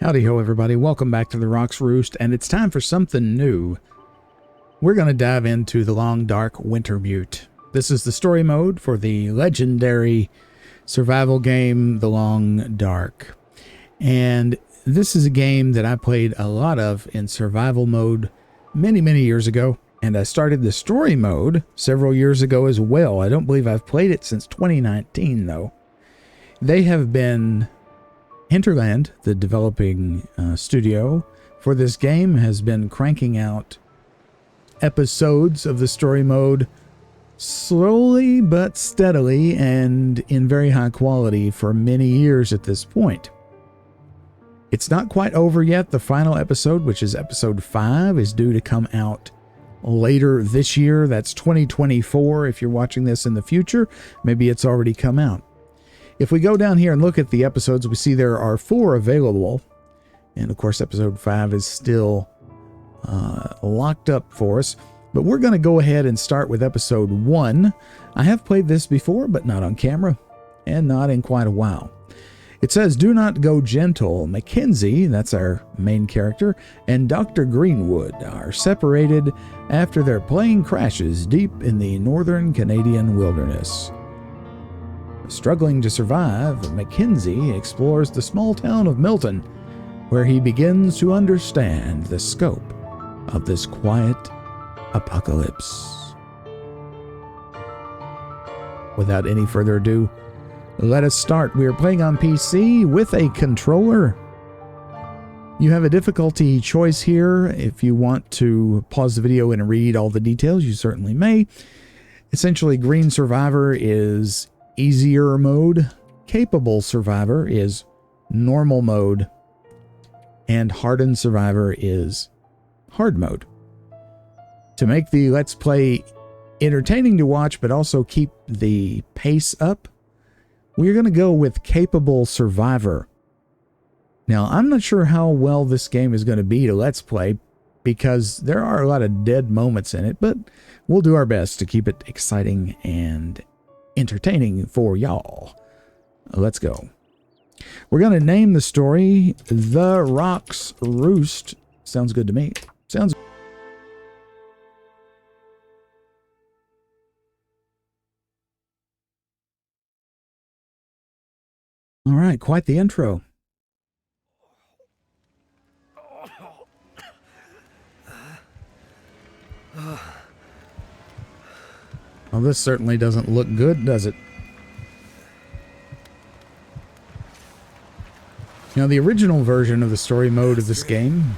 Howdy ho everybody, welcome back to the Rock's Roost, and it's time for something new. We're going to dive into the long dark Wintermute. This is the story mode for the legendary survival game The Long Dark. And this is a game that I played a lot of in survival mode many years ago. And I started the story mode several years ago as well. I don't believe I've played it since 2019 though. They have been... Hinterland, the developing studio for this game, has been cranking out episodes of the story mode slowly but steadily and in very high quality for many years at this point. It's not quite over yet. The final episode, which is episode 5, is due to come out later this year. That's 2024. If you're watching this in the future, maybe it's already come out. If we go down here and look at the episodes, we see there are 4 available. And of course, episode 5 is still locked up for us. But we're going to go ahead and start with episode 1. I have played this before, but not on camera and not in quite a while. It says, "Do not go gentle. Mackenzie," that's our main character, "and Dr. Greenwood are separated after their plane crashes deep in the northern Canadian wilderness. Struggling to survive, Mackenzie explores the small town of Milton, where he begins to understand the scope of this quiet apocalypse." Without any further ado, let us start. We are playing on PC with a controller. You have a difficulty choice here. If you want to pause the video and read all the details, you certainly may. Essentially, Green Survivor is easier mode, Capable Survivor is normal mode, and Hardened Survivor is hard mode. To make the Let's Play entertaining to watch but also keep the pace up, we're going to go with Capable Survivor. Now, I'm not sure how well this game is going to be to Let's Play because there are a lot of dead moments in it, but we'll do our best to keep it exciting and entertaining for y'all. Let's go. We're going to name the story The Rock's Roost. Sounds good to me. Sounds. All right, quite the intro. Well, this certainly doesn't look good, does it? Now, the original version of the story mode of this game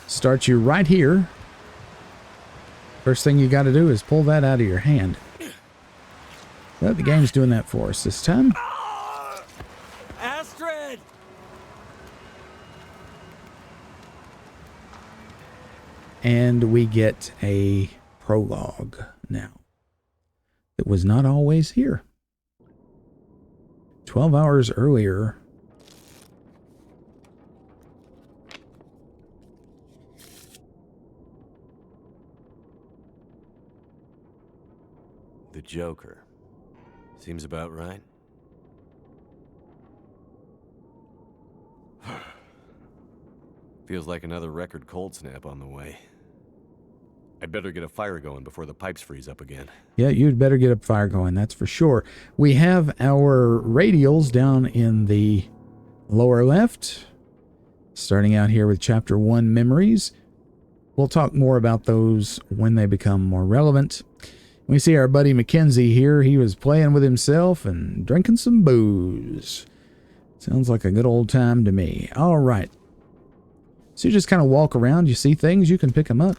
starts you right here. First thing you got to do is pull that out of your hand. But the game's doing that for us this time. Astrid! And we get a prologue now. It was not always here. 12 hours earlier. The Joker. Seems about right. Feels like another record cold snap on the way. I'd better get a fire going before the pipes freeze up again. Yeah, you'd better get a fire going, that's for sure. We have our radials down in the lower left. Starting out here with Chapter 1 Memories. We'll talk more about those when they become more relevant. We see our buddy Mackenzie here. He was playing with himself and drinking some booze. Sounds like a good old time to me. All right. So you just kind of walk around. You see things, you can pick them up.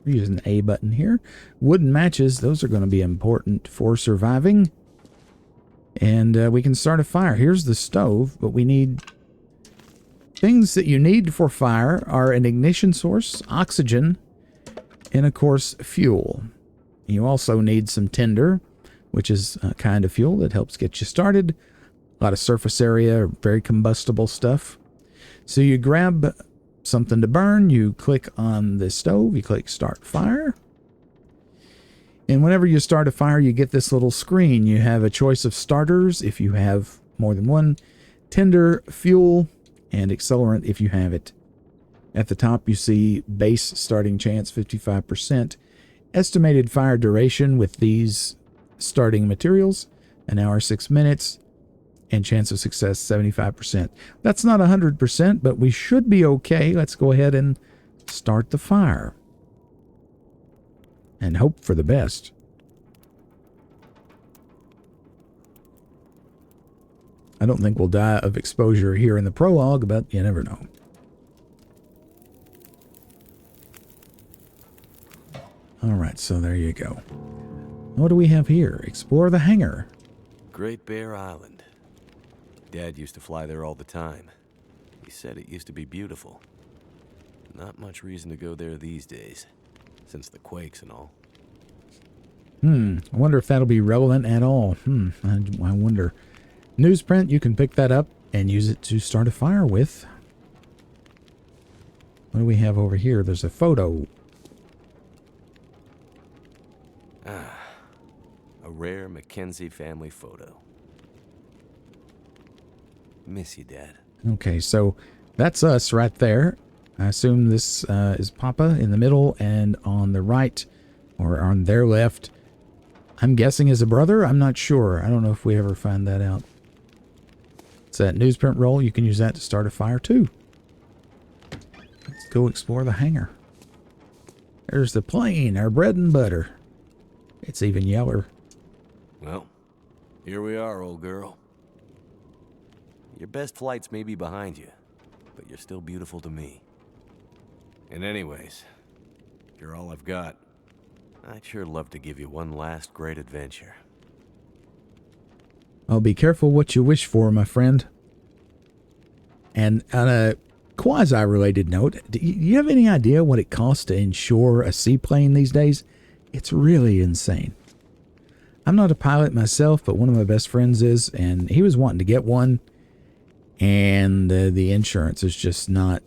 We're using the A button here. Wooden matches, those are going to be important for surviving. And we can start a fire. Here's the stove, but we need... Things that you need for fire are an ignition source, oxygen, and of course, fuel. You also need some tinder, which is a kind of fuel that helps get you started. A lot of surface area, very combustible stuff. So you grab something to burn, you click on the stove, you click start fire. And whenever you start a fire, you get this little screen. You have a choice of starters if you have more than one. Tinder, fuel, and accelerant if you have it. At the top, you see base starting chance 55%, estimated fire duration with these starting materials, an hour 6 minutes, and chance of success 75%. That's not 100%, but we should be okay. Let's go ahead and start the fire and hope for the best. I don't think we'll die of exposure here in the prologue, but you never know. All right, so there you go. What do we have here? Explore the hangar. Great Bear Island. Dad used to fly there all the time. He said it used to be beautiful. Not much reason to go there these days, since the quakes and all. I wonder if that'll be relevant at all. I wonder. Newsprint, you can pick that up and use it to start a fire with. What do we have over here? There's a photo. A rare Mackenzie family photo. Miss you, Dad. Okay, so that's us right there. I assume this is Papa in the middle, and on the right, or on their left, I'm guessing is a brother. I'm not sure. I don't know if we ever find that out. It's that newsprint roll. You can use that to start a fire too. Let's go explore the hangar. There's the plane, our bread and butter. It's even yeller. Well, here we are, old girl. Your best flights may be behind you, but you're still beautiful to me. And anyways, you're all I've got. I'd sure love to give you one last great adventure. I'll be careful what you wish for, my friend. And on a quasi-related note, do you have any idea what it costs to insure a seaplane these days? It's really insane. I'm not a pilot myself, but one of my best friends is, and he was wanting to get one, and the insurance is just not,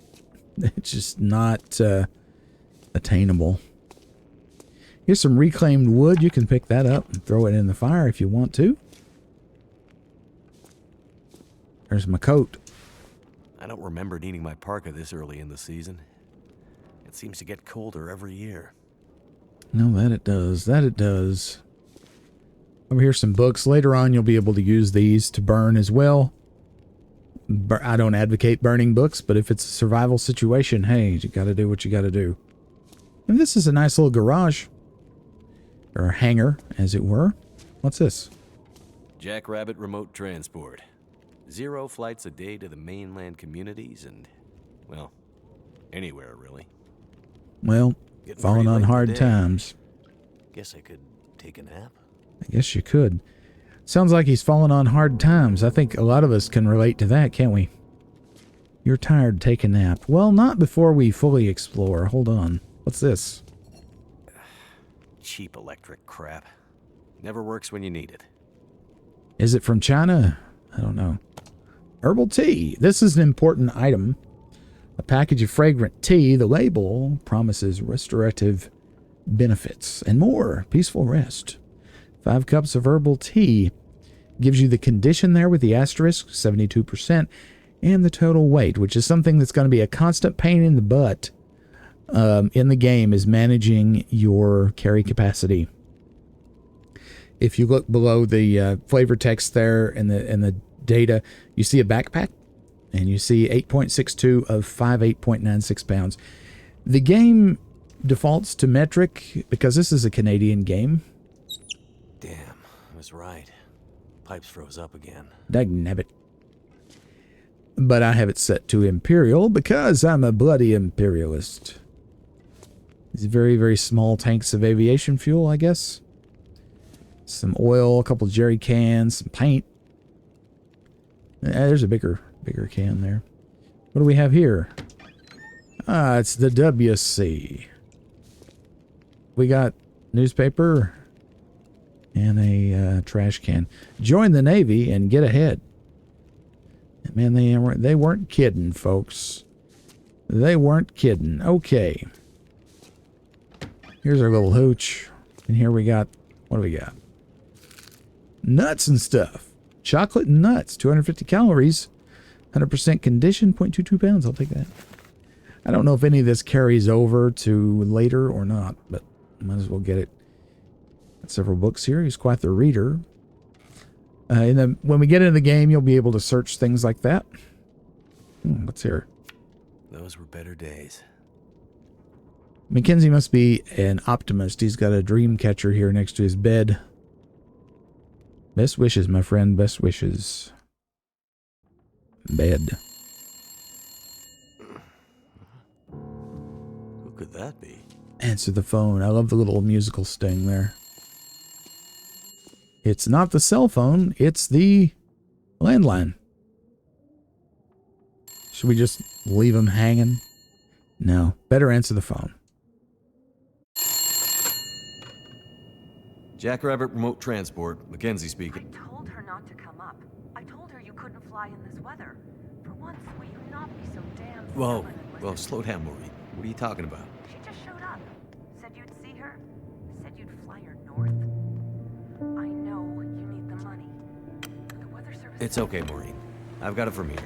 it's just not attainable. Here's some reclaimed wood. You can pick that up and throw it in the fire if you want to. There's my coat. I don't remember needing my parka this early in the season. It seems to get colder every year. No, that it does. That it does. Over here, some books. Later on, you'll be able to use these to burn as well. I don't advocate burning books, but if it's a survival situation, hey, you got to do what you got to do. And this is a nice little garage. Or a hangar, as it were. What's this? Jackrabbit Remote Transport. 0 flights a day to the mainland communities and, well, anywhere really. Well, Getting falling pretty on late hard today. times. Guess I could take a nap. I guess you could. Sounds like he's fallen on hard times. I think a lot of us can relate to that, can't we? You're tired, take a nap. Well, not before we fully explore. Hold on. What's this? Cheap electric crap. Never works when you need it. Is it from China? I don't know. Herbal tea. This is an important item. A package of fragrant tea. The label promises restorative benefits and more. Peaceful rest. 5 cups of herbal tea. Gives you the condition there with the asterisk, 72%, and the total weight, which is something that's going to be a constant pain in the butt in the game, is managing your carry capacity. If you look below the flavor text there and the data, you see a backpack, and you see 8.62 of 8.96 pounds. The game defaults to metric because this is a Canadian game. Damn, I was right. Pipes froze up again. Dagnabbit. But I have it set to imperial because I'm a bloody imperialist. These very, very small tanks of aviation fuel, I guess. Some oil, a couple of jerry cans, some paint. There's a bigger can there. What do we have here? Ah, it's the WC. We got newspaper and a trash can. Join the Navy and get ahead. Man, they weren't kidding, folks. They weren't kidding. Okay. Here's our little hooch. And here we got, what do we got? Nuts and stuff. Chocolate and nuts, 250 calories. 100% condition, 0.22 pounds. I'll take that. I don't know if any of this carries over to later or not, but might as well get it. Got several books here. He's quite the reader. When we get into the game, you'll be able to search things like that. What's here? Those were better days. Mackenzie must be an optimist. He's got a dream catcher here next to his bed. Best wishes, my friend. Best wishes. Bed. Who could that be? Answer the phone. I love the little musical sting there. It's not the cell phone. It's the landline. Should we just leave him hanging? No. Better answer the phone. Jackrabbit Remote Transport. Mackenzie speaking. I told her not to come up. I told her you couldn't fly in this weather. For once, will you not be so damn Whoa. stubborn and Well, listen? slow down, Maureen. What are you talking about? She just showed up. Said you'd see her. Said you'd fly her north. I know you need the money. The weather service... It's okay, Maureen. I've got it from here.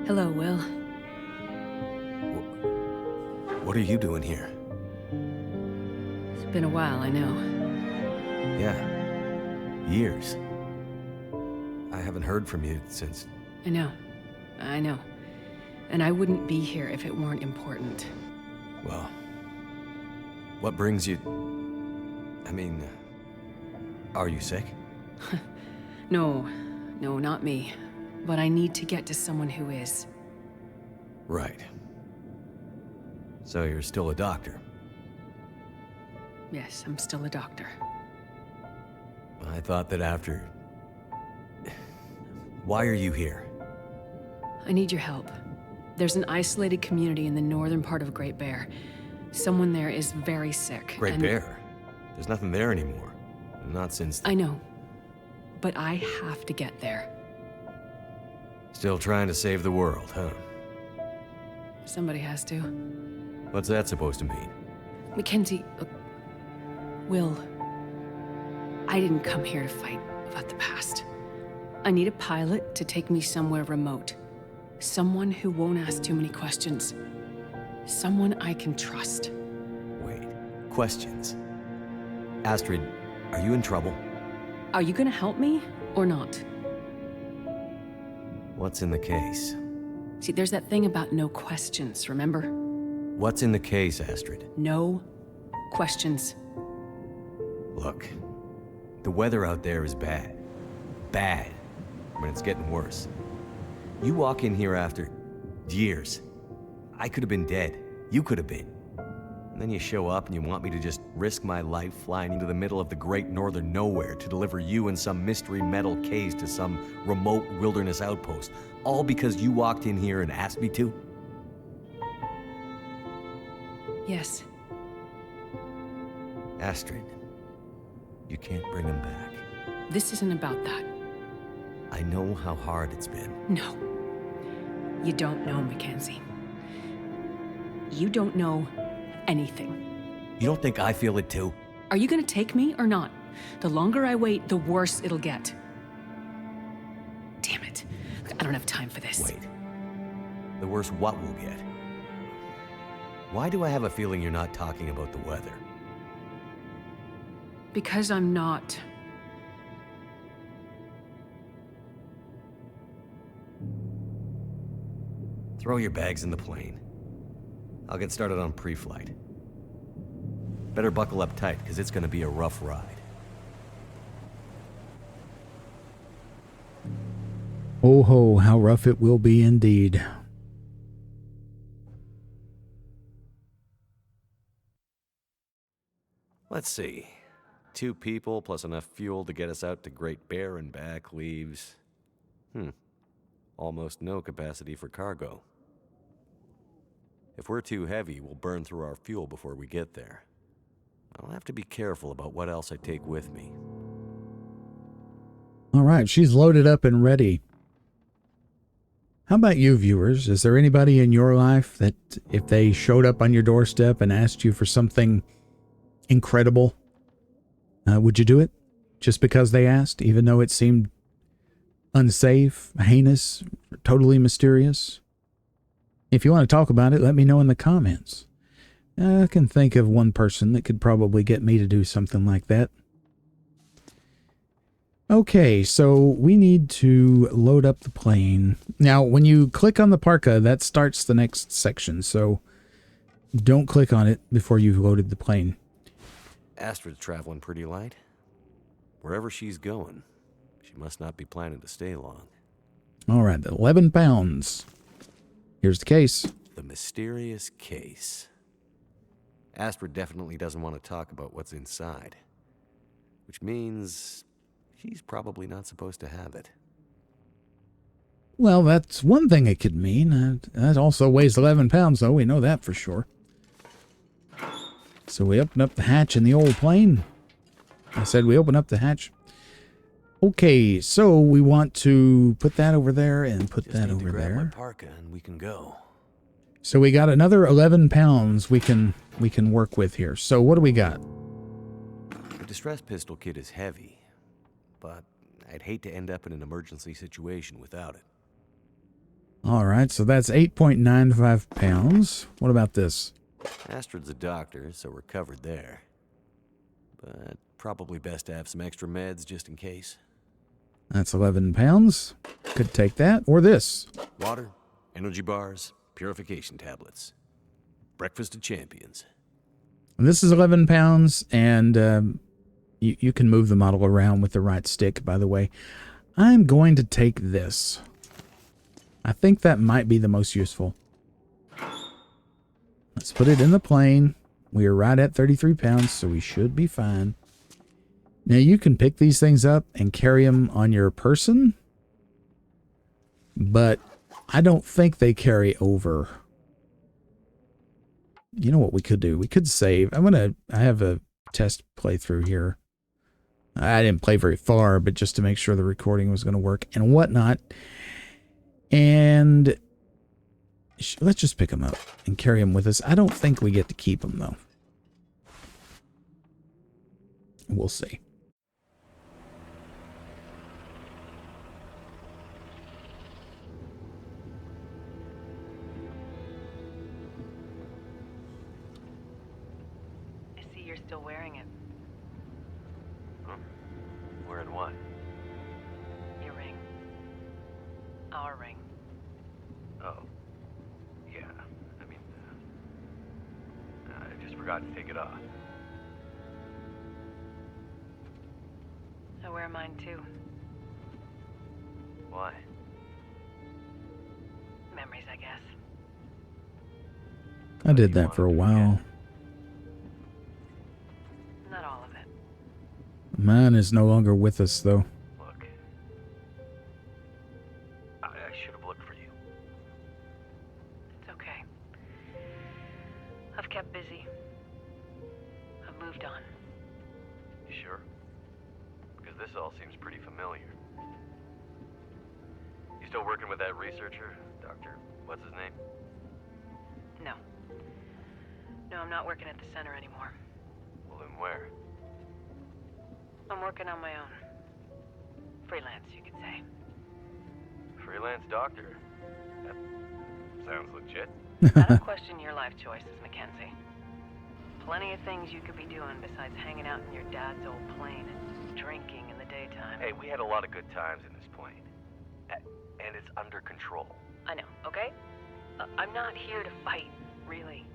Hello, Will. What are you doing here? It's been a while, I know. Yeah. Years. I haven't heard from you since... I know. And I wouldn't be here if it weren't important. Well... What brings you... I mean... Are you sick? No, not me. But I need to get to someone who is. Right. So you're still a doctor? Yes, I'm still a doctor. I thought that after... Why are you here? I need your help. There's an isolated community in the northern part of Great Bear. Someone there is very sick. Great Bear? There's nothing there anymore. Not since... I know. But I have to get there. Still trying to save the world, huh? Somebody has to. What's that supposed to mean? Mackenzie... Will... I didn't come here to fight about the past. I need a pilot to take me somewhere remote. Someone who won't ask too many questions. Someone I can trust. Wait. Questions? Astrid, are you in trouble? Are you gonna help me, or not? What's in the case? See, there's that thing about no questions, remember? What's in the case, Astrid? No questions. Look, the weather out there is bad. Bad. But it's getting worse. You walk in here after years. I could have been dead. You could have been. And then you show up and you want me to just risk my life flying into the middle of the great northern nowhere to deliver you in some mystery metal case to some remote wilderness outpost. All because you walked in here and asked me to? Yes. Astrid, you can't bring him back. This isn't about that. I know how hard it's been. No. You don't know, Mackenzie. You don't know anything. You don't think I feel it too? Are you gonna take me or not? The longer I wait, the worse it'll get. Damn it. I don't have time for this. Wait. The worse what we'll get? Why do I have a feeling you're not talking about the weather? Because I'm not. Throw your bags in the plane. I'll get started on pre-flight. Better buckle up tight, because it's going to be a rough ride. Oh ho, how rough it will be indeed. Let's see. 2 people plus enough fuel to get us out to Great Bear and back leaves... almost no capacity for cargo. If we're too heavy, we'll burn through our fuel before we get there. I'll have to be careful about what else I take with me. All right, she's loaded up and ready. How about you, viewers? Is there anybody in your life that if they showed up on your doorstep and asked you for something incredible, Would you do it? Just because they asked, even though it seemed unsafe, heinous, totally mysterious? If you want to talk about it, let me know in the comments. I can think of one person that could probably get me to do something like that. Okay, so we need to load up the plane. Now, when you click on the parka, that starts the next section, so don't click on it before you've loaded the plane. Astrid's traveling pretty light. Wherever she's going, she must not be planning to stay long. All right, 11 pounds. Here's the case. The mysterious case. Astrid definitely doesn't want to talk about what's inside, which means she's probably not supposed to have it. Well, that's one thing it could mean. That also weighs 11 pounds, though. We know that for sure. So we open up the hatch in the old plane. I said we open up the hatch. Okay, so we want to put that over there and put that over grab my there. parka and we can go. So we got another 11 pounds we can work with here. So what do we got? The distress pistol kit is heavy, but I'd hate to end up in an emergency situation without it. All right, so that's 8.95 pounds. What about this? Astrid's a doctor, so we're covered there. But probably best to have some extra meds just in case. That's 11 pounds. Could take that. Or this. Water, energy bars, purification tablets. Breakfast of champions. And this is 11 pounds, and you can move the model around with the right stick, by the way. I'm going to take this. I think that might be the most useful. Let's put it in the plane. We are right at 33 pounds, so we should be fine. Now, you can pick these things up and carry them on your person, but I don't think they carry over. You know what we could do? We could save. I have a test playthrough here. I didn't play very far, but just to make sure the recording was going to work and whatnot. And let's just pick them up and carry them with us. I don't think we get to keep them, though. We'll see. I see you're still wearing it. Huh? Wearing what? Your ring. Our ring. Oh. Yeah. I mean, I just forgot to take it off. I wear mine too. Why? Memories, I guess. I did that for a while. Not all of it. Mine is no longer with us, though. Look. I should have looked for you. It's okay. I've kept busy. I've moved on. You sure? Because this all seems pretty familiar. You still working with that researcher? Dr. What's his name? No. No, I'm not working at the center anymore. Well, then where? I'm working on my own. Freelance, you could say. Freelance doctor. That sounds legit. I don't question your life choices, Mackenzie. Plenty of things you could be doing besides hanging out in your dad's old plane and drinking in the daytime. Hey, we had a lot of good times in this plane. And it's under control. I know, okay? I'm not here to fight, really.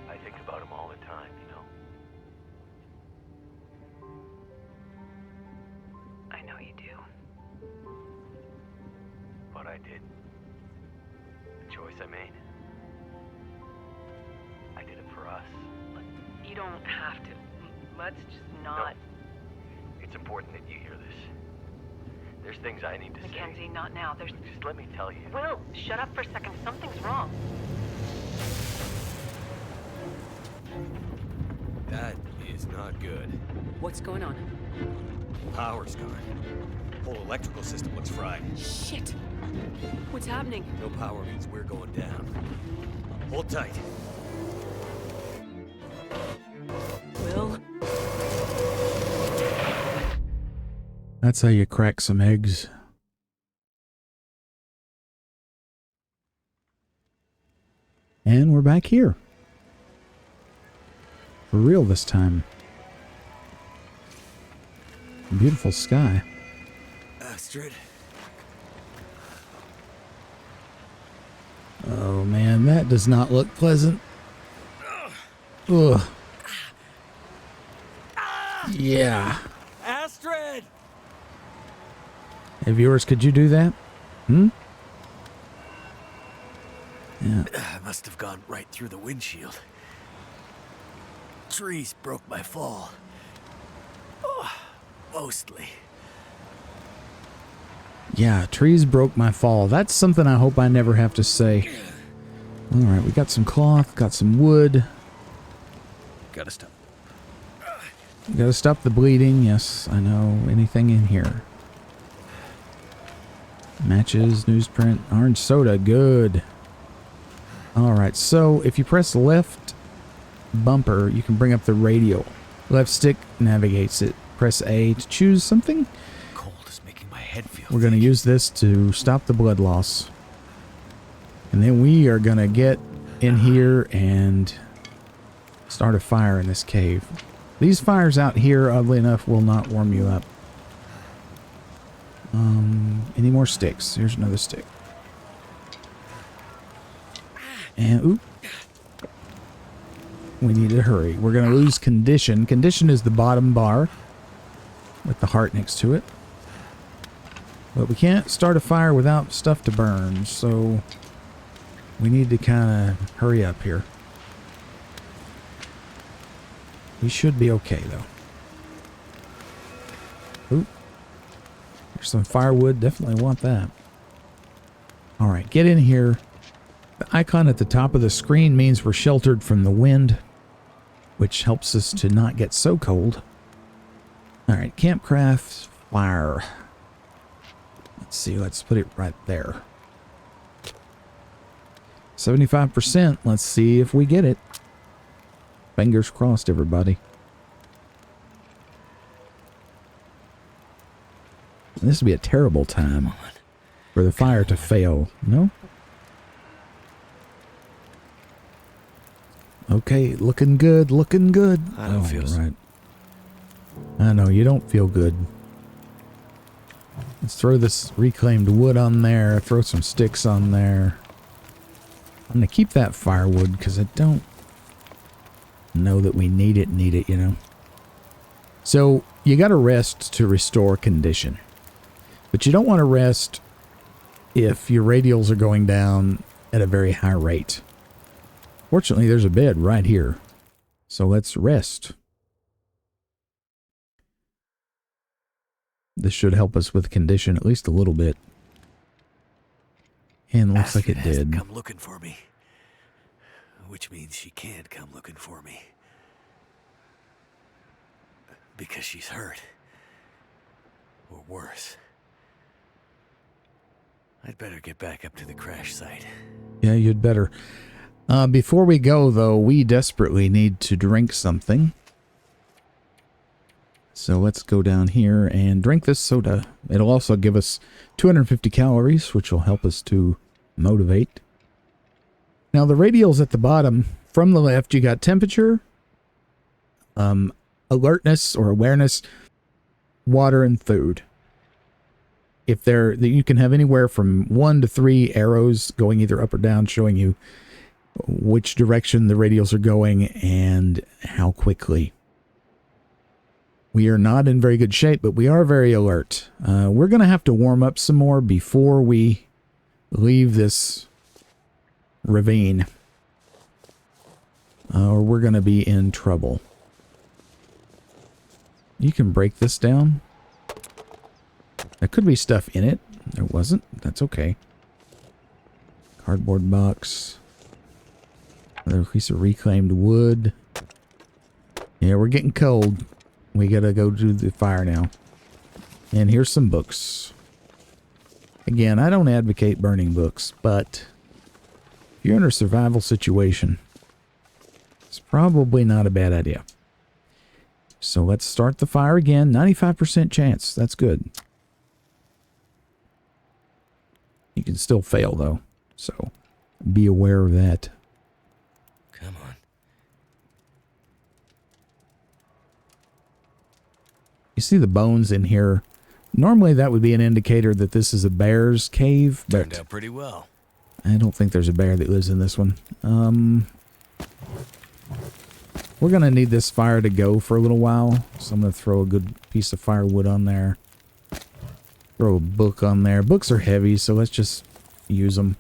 I think about him all the time, you know? I know you do. But I did. The choice I made. I did it for us. You don't have to. Let's just not... No. It's important that you hear this. There's things I need to Mackenzie, say. not now. There's... Just let me tell you. Will, shut up for a second. Something's wrong. That is not good. What's going on? Power's gone. Whole electrical system looks fried. Shit! What's happening? No power means we're going down. Hold tight. Will? That's how you crack some eggs. And we're back here. For real this time. Beautiful sky. Astrid. Oh man, that does not look pleasant. Ugh. Yeah. Astrid! Hey viewers, could you do that? Hmm? Yeah. I must have gone right through the windshield. Trees broke my fall. Oh, mostly. Yeah, trees broke my fall. That's something I hope I never have to say. Alright, we got some cloth, got some wood. Gotta stop. Gotta stop the bleeding. Yes, I know. Anything in here? Matches, newsprint, orange soda. Good. Alright, so if you press left bumper, you can bring up the radio. Left stick navigates it. Press A to choose something. Cold is making my head feel. We're going to use this to stop the blood loss. And then we are going to get in here and start a fire in this cave. These fires out here, oddly enough, will not warm you up. Any more sticks? Here's another stick. And, oop. We need to hurry. We're going to lose condition. Condition is the bottom bar with the heart next to it. But we can't start a fire without stuff to burn, so we need to kind of hurry up here. We should be okay, though. Oop. There's some firewood. Definitely want that. Alright, get in here. The icon at the top of the screen means we're sheltered from the wind, which helps us to not get so cold. Alright, campcraft fire. Let's see, let's put it right there. 75%. Let's see if we get it. Fingers crossed, everybody. This would be a terrible time for the fire to fail. No? Okay, looking good, looking good. I don't feel right. I know, you don't feel good. Let's throw this reclaimed wood on there. Throw some sticks on there. I'm going to keep that firewood because I don't know that we need it, you know. So, you got to rest to restore condition. But you don't want to rest if your radials are going down at a very high rate. Fortunately, there's a bed right here. So let's rest. This should help us with condition at least a little bit. And looks like it did. Come looking for me. Which means she can't come looking for me. Because she's hurt. Or worse. I'd better get back up to the crash site. Yeah, you'd better. Before we go, though, we desperately need to drink something. So let's go down here and drink this soda. It'll also give us 250 calories, which will help us to motivate. Now, the radials at the bottom, from the left, you got temperature, alertness or awareness, water, and food. If you can have anywhere from 1 to 3 arrows going either up or down, showing you which direction the radials are going and how quickly. We are not in very good shape, but we are very alert. We're going to have to warm up some more before we leave this ravine, or we're going to be in trouble. You can break this down. There could be stuff in it. There wasn't. That's okay. Cardboard box. Another piece of reclaimed wood. Yeah, we're getting cold. We gotta go do the fire now. And here's some books. Again, I don't advocate burning books, but If you're in a survival situation, it's probably not a bad idea. So let's start the fire again. 95% chance. That's good. You can still fail, though. So be aware of that. Come on. You see the bones in here. Normally that would be an indicator that this is a bear's cave, Turned but out pretty well. I don't think there's a bear that lives in this one. We're going to need this fire to go for a little while, so I'm going to throw a good piece of firewood on there. Throw a book on there. Books are heavy, so let's just use them.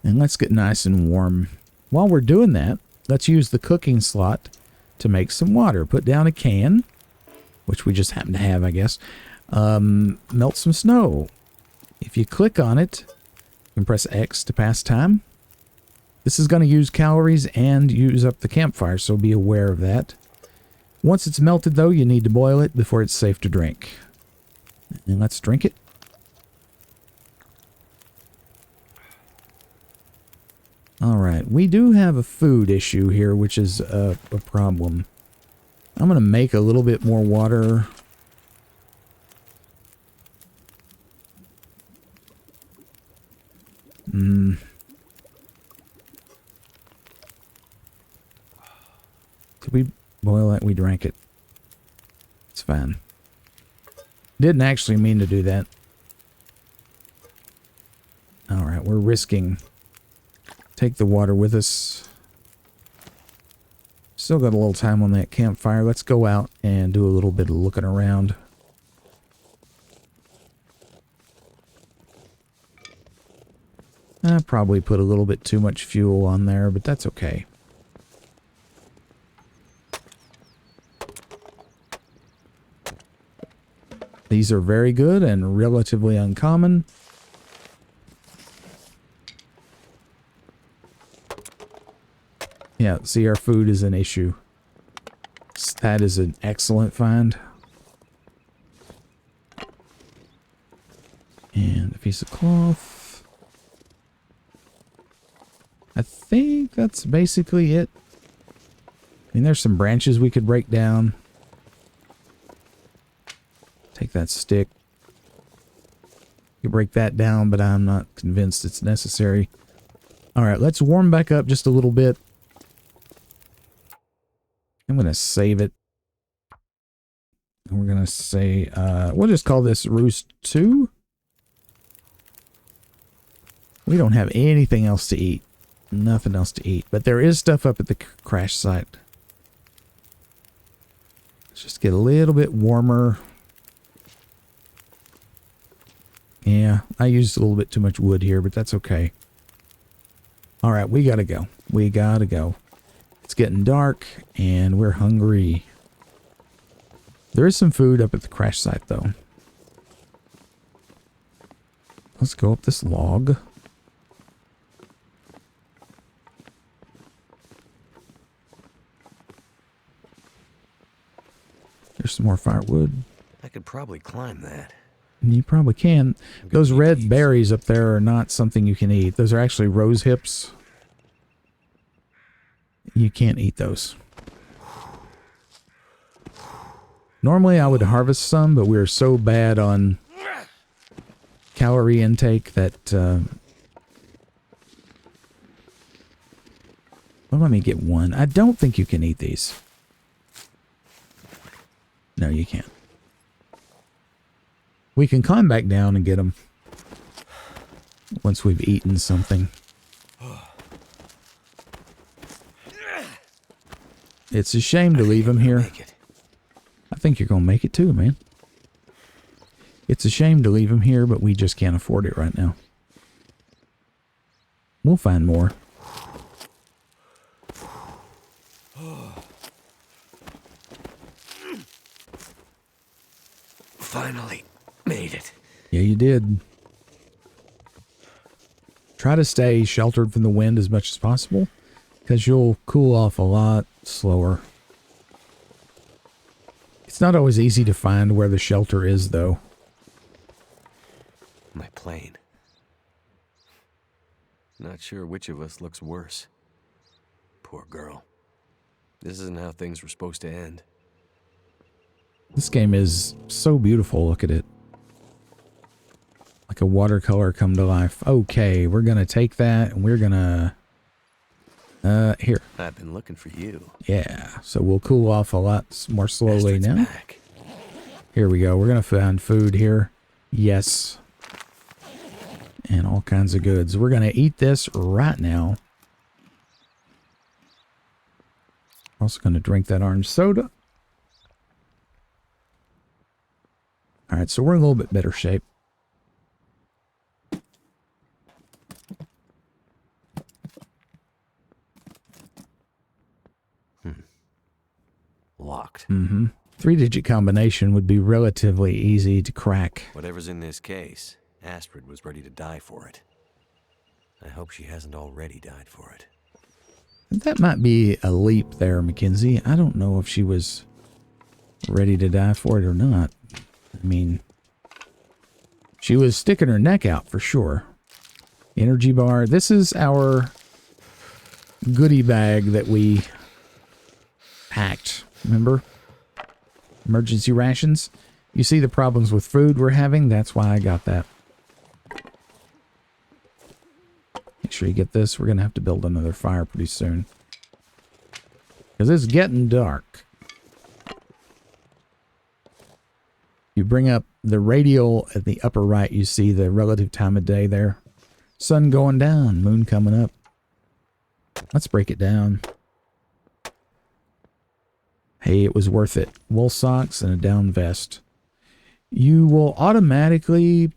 And let's get nice and warm. While we're doing that, let's use the cooking slot to make some water. Put down a can, which we just happen to have, I guess. Melt some snow. If you click on it, you can press X to pass time. This is going to use calories and use up the campfire, so be aware of that. Once it's melted, though, you need to boil it before it's safe to drink. And let's drink it. All right, we do have a food issue here, which is a problem. I'm going to make a little bit more water. Did we boil that? We drank it. It's fine. Didn't actually mean to do that. All right, we're risking. Take the water with us. Still got a little time on that campfire. Let's go out and do a little bit of looking around. I probably put a little bit too much fuel on there, but that's okay. These are very good and relatively uncommon. Yeah, see, our food is an issue. That is an excellent find. And a piece of cloth. I think that's basically it. I mean, there's some branches we could break down. Take that stick. You break that down, but I'm not convinced it's necessary. All right, let's warm back up just a little bit. I'm going to save it. And we're going to say, we'll just call this Roost 2. We don't have anything else to eat. Nothing else to eat. But there is stuff up at the crash site. Let's just get a little bit warmer. Yeah, I used a little bit too much wood here, but that's okay. All right, we got to go. We got to go. It's getting dark, and we're hungry. There is some food up at the crash site, though. Let's go up this log. There's some more firewood. I could probably climb that. You probably can. Those red berries up there are not something you can eat. Those are actually rose hips. You can't eat those. Normally I would harvest some, but we're so bad on calorie intake that... well, let me get one. I don't think you can eat these. No, you can't. We can climb back down and get them once we've eaten something. It's a shame to leave them here. I think you're going to make it too, man. It's a shame to leave them here, but we just can't afford it right now. We'll find more. Finally made it. Yeah, you did. Try to stay sheltered from the wind as much as possible, because you'll cool off a lot slower. It's not always easy to find where the shelter is, though. My plane. Not sure which of us looks worse. Poor girl. This isn't how things were supposed to end. This game is so beautiful. Look at it. Like a watercolor come to life. Okay, we're going to take that and we're going to... here. I've been looking for you. Yeah, so we'll cool off a lot more slowly Astrid's now. back. Here we go. We're going to find food here. Yes. And all kinds of goods. We're going to eat this right now. Also going to drink that orange soda. All right, so we're in a little bit better shape. Locked. Mm-hmm. 3-digit combination would be relatively easy to crack. Whatever's in this case, Astrid was ready to die for it. I hope she hasn't already died for it. That might be a leap there, Mackenzie. I don't know if she was ready to die for it or not. I mean, she was sticking her neck out for sure. Energy bar. This is our goodie bag that we packed. Remember? Emergency rations. You see the problems with food we're having? That's why I got that. Make sure you get this. We're going to have to build another fire pretty soon. Because it's getting dark. You bring up the radial at the upper right, you see the relative time of day there. Sun going down, moon coming up. Let's break it down. Hey, it was worth it. Wool socks and a down vest. You will automatically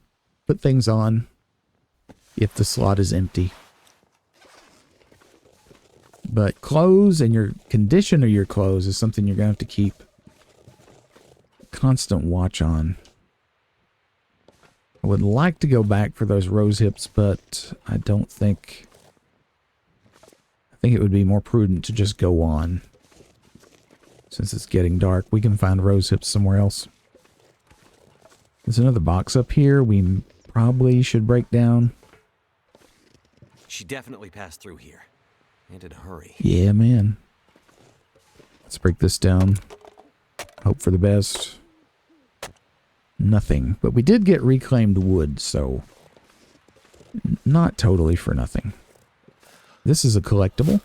put things on if the slot is empty. But clothes and your condition of your clothes is something you're going to have to keep constant watch on. I would like to go back for those rose hips, but I don't think... I think it would be more prudent to just go on. Since it's getting dark, we can find rose hips somewhere else. There's another box up here we probably should break down. She definitely passed through here. And in a hurry. Yeah, man. Let's break this down. Hope for the best. Nothing. But we did get reclaimed wood, so... not totally for nothing. This is a collectible.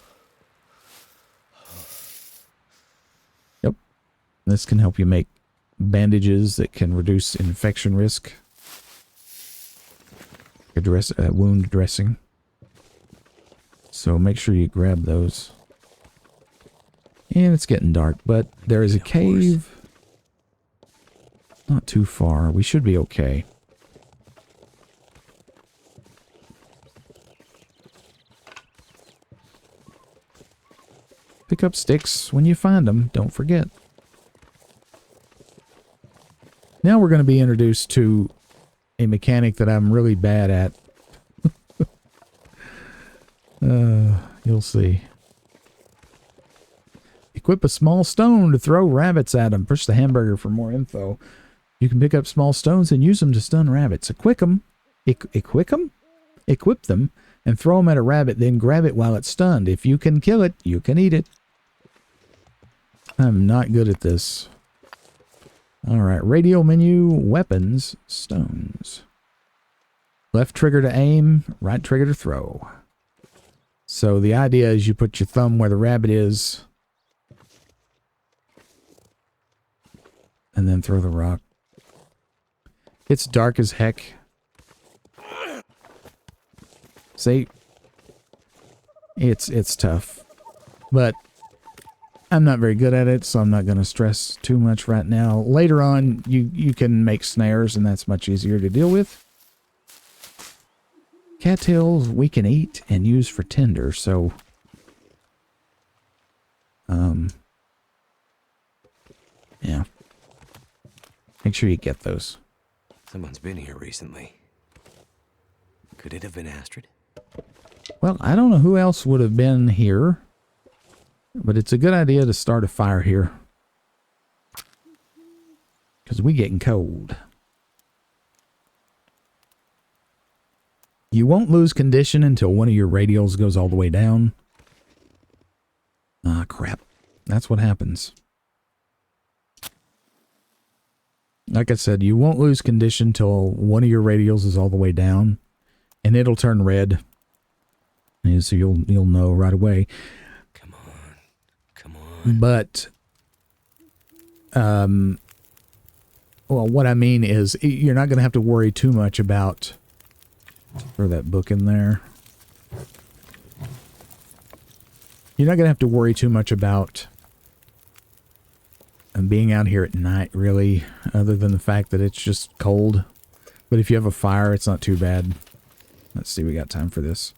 Yep. This can help you make bandages that can reduce infection risk. Wound dressing. So make sure you grab those. And it's getting dark, but there is a cave not too far. We should be okay. Pick up sticks when you find them. Don't forget. Now we're going to be introduced to a mechanic that I'm really bad at. You'll see. Equip a small stone to throw rabbits at them. Push the hamburger for more info. You can pick up small stones and use them to stun rabbits. Equip them, and throw them at a rabbit, then grab it while it's stunned. If you can kill it, you can eat it. I'm not good at this. Alright, radio menu, weapons, stones. Left trigger to aim, right trigger to throw. So the idea is you put your thumb where the rabbit is, and then throw the rock. It's dark as heck. See? It's tough. But I'm not very good at it, so I'm not going to stress too much right now. Later on, you can make snares, and that's much easier to deal with. Cattails we can eat and use for tinder, so... yeah. Make sure you get those. Someone's been here recently. Could it have been Astrid? Well, I don't know who else would have been here, but it's a good idea to start a fire here. Because we getting cold. You won't lose condition until one of your radials goes all the way down. Ah, crap. That's what happens. Like I said, you won't lose condition till one of your radials is all the way down, and it'll turn red. And so you'll know right away. Come on. But, well, what I mean is you're not going to have to worry too much about. Throw that book in there. You're not going to have to worry too much about being out here at night, really, other than the fact that it's just cold. But if you have a fire, it's not too bad. Let's see, we got time for this.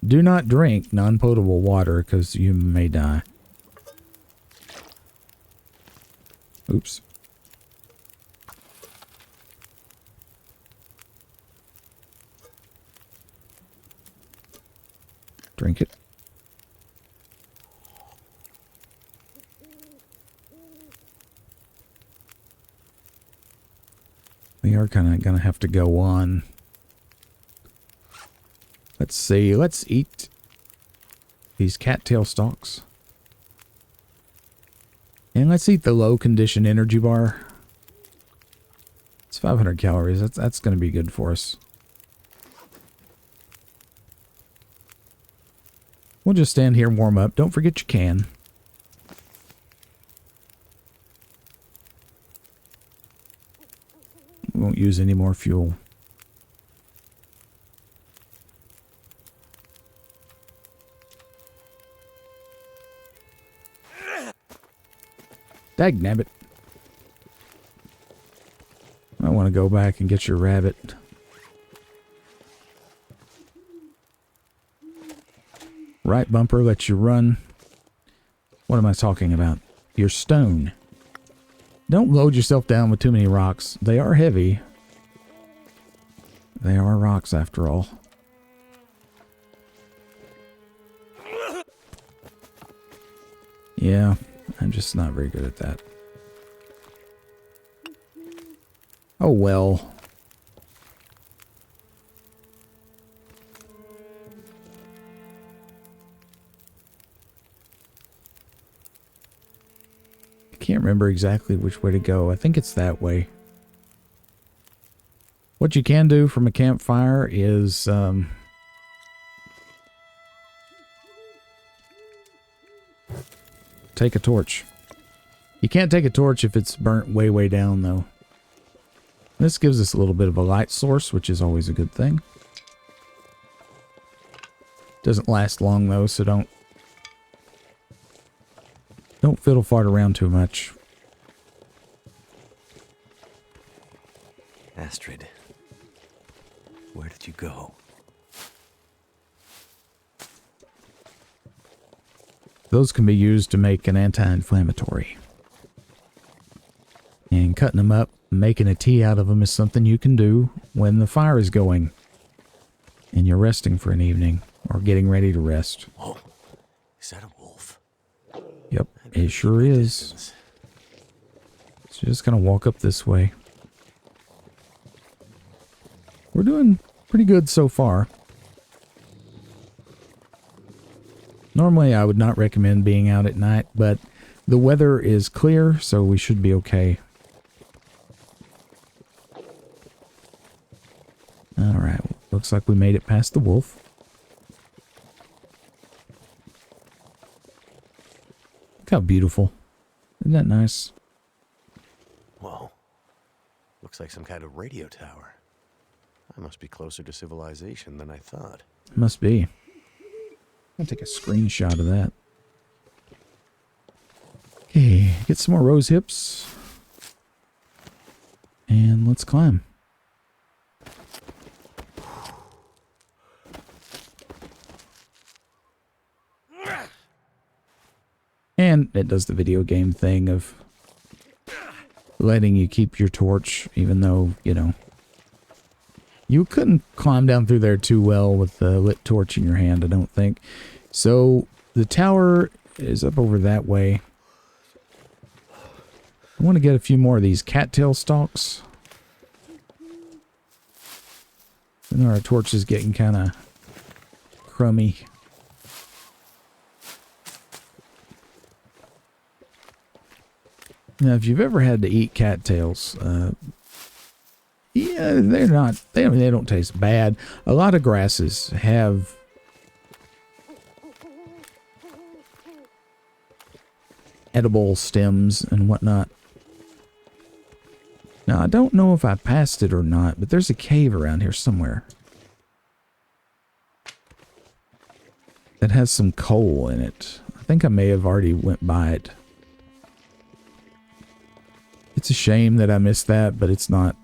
Do not drink non-potable water because you may die. Oops. Drink it. We are kind of going to have to go on. Let's see. Let's eat these cattail stalks. And let's eat the low condition energy bar. It's 500 calories. That's going to be good for us. We'll just stand here and warm up. Don't forget your can. We won't use any more fuel. Dagnabbit. I want to go back and get your rabbit. Right bumper lets you run. What am I talking about? Your stone. Don't load yourself down with too many rocks. They are heavy. They are rocks after all. Yeah, I'm just not very good at that. Oh well. I can't remember exactly which way to go. I think it's that way. What you can do from a campfire is take a torch. You can't take a torch if it's burnt way down though. This gives us a little bit of a light source, which is always a good thing. Doesn't last long though, so don't fiddle fart around too much. Astrid, where did you go? Those can be used to make an anti-inflammatory. And cutting them up, making a tea out of them is something you can do when the fire is going and you're resting for an evening or getting ready to rest. Oh, is that a wolf? Yep, it sure is. So just gonna walk up this way. We're doing pretty good so far. Normally I would not recommend being out at night, but the weather is clear, so we should be okay. Alright, looks like we made it past the wolf. Look how beautiful. Isn't that nice? Whoa. Looks like some kind of radio tower. I must be closer to civilization than I thought. Must be. I'll take a screenshot of that. Okay, get some more rose hips. And let's climb. And it does the video game thing of letting you keep your torch, even though, you know, you couldn't climb down through there too well with the lit torch in your hand, I don't think. So the tower is up over that way. I want to get a few more of these cattail stalks. And our torch is getting kind of crummy. Now, if you've ever had to eat cattails, yeah, they don't taste bad. A lot of grasses have edible stems and whatnot. Now, I don't know if I passed it or not, but there's a cave around here somewhere that has some coal in it. I think I may have already went by it. It's a shame that I missed that, but it's not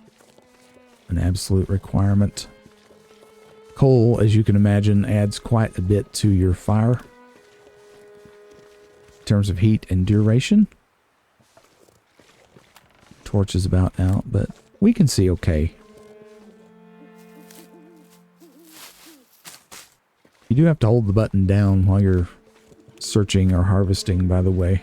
an absolute requirement. Coal, as you can imagine, adds quite a bit to your fire in terms of heat and duration. Torch is about out, but we can see okay. You do have to hold the button down while you're searching or harvesting, by the way.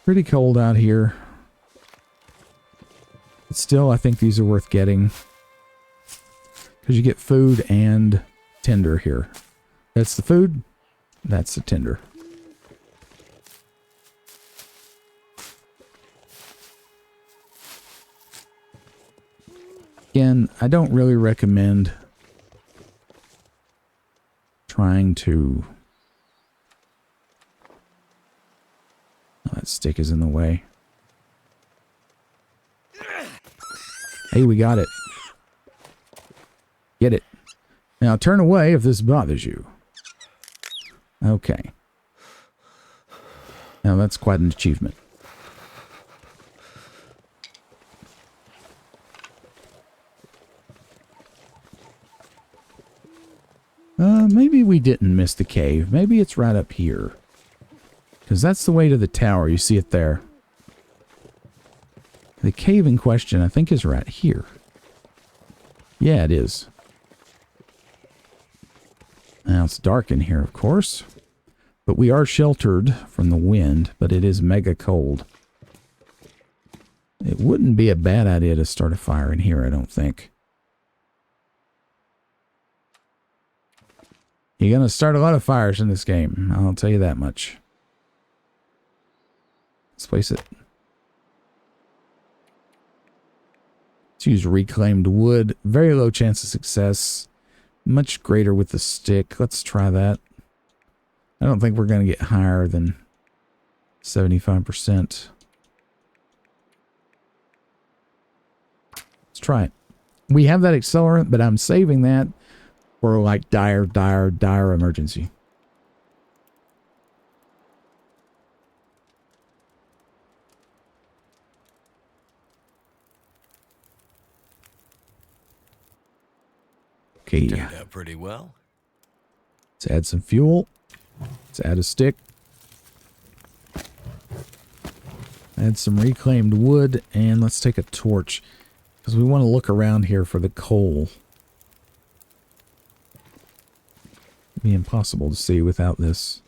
Pretty cold out here. But still, I think these are worth getting. Because you get food and tinder here. That's the food. That's the tinder. Again, I don't really recommend trying to... Oh, that stick is in the way. Hey, we got it. Get it. Now turn away if this bothers you. Okay. Now that's quite an achievement. Maybe we didn't miss the cave. Maybe it's right up here. Because that's the way to the tower. You see it there. The cave in question, I think, is right here. Yeah, it is. Now, it's dark in here, of course. But we are sheltered from the wind, but it is mega cold. It wouldn't be a bad idea to start a fire in here, I don't think. You're going to start a lot of fires in this game. I'll tell you that much. Let's place it. Let's use reclaimed wood. Very low chance of success. Much greater with the stick. Let's try that. I don't think we're going to get higher than 75%. Let's try it. We have that accelerant, but I'm saving that for like dire emergency. Okay. Turned out pretty well. Let's add some fuel. Let's add a stick. Add some reclaimed wood, and let's take a torch because we want to look around here for the coal. It'd be impossible to see without this.